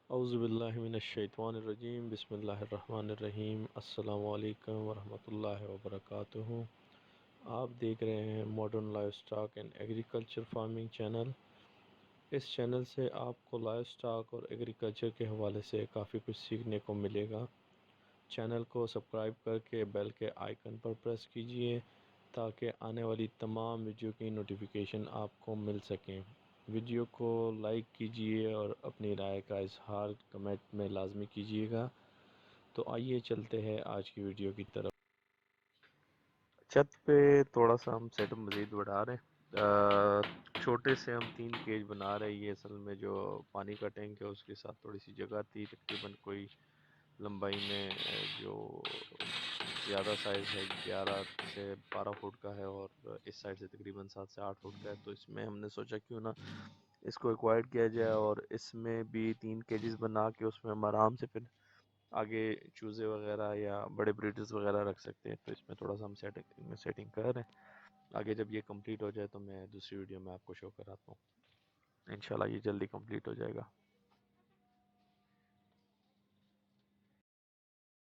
اعوذ باللہ من الشیطان الرجیم، بسم اللہ الرحمن الرحیم۔ السلام علیکم ورحمۃ اللہ وبرکاتہ۔ آپ دیکھ رہے ہیں modern livestock and agriculture farming channel. اس چینل سے آپ کو لائف سٹاک اور ایگریکلچر کے حوالے سے کافی کچھ سیکھنے کو ملے گا۔ چینل کو سبسکرائب کر کے بیل کے آئیکن پر پریس کیجئے تاکہ آنے والی تمام ویڈیو کی نوٹیفیکیشن آپ کو مل سکیں۔ ویڈیو کو لائک کیجئے اور اپنی رائے کا اظہار کمنٹ میں لازمی کیجئے گا۔ تو آئیے چلتے ہیں آج کی ویڈیو کی طرف۔ چھت پہ تھوڑا سا ہم سیٹ مزید بڑھا رہے ہیں، چھوٹے سے ہم 3 کیج بنا رہے ہیں۔ یہ اصل میں جو پانی کا ٹینک ہے اس کے ساتھ تھوڑی سی جگہ تھی، تقریباً کوئی لمبائی میں جو زیادہ سائز ہے 11 سے 12 فٹ کا ہے، اور اس سائڈ سے تقریباً 7 سے 8 فٹ کا ہے۔ تو اس میں ہم نے سوچا کیوں نہ اس کو ایکوائر کیا جائے اور اس میں بھی 3 کیجز بنا کے اس میں ہم آرام سے پھر آگے چوزے وغیرہ یا بڑے بریڈرز وغیرہ رکھ سکتے ہیں۔ تو اس میں تھوڑا سا ہم سیٹنگ کر رہے ہیں۔ آگے جب یہ کمپلیٹ ہو جائے تو میں دوسری ویڈیو میں آپ کو شو کراتا ہوں۔ انشاءاللہ یہ جلدی کمپلیٹ ہو جائے گا۔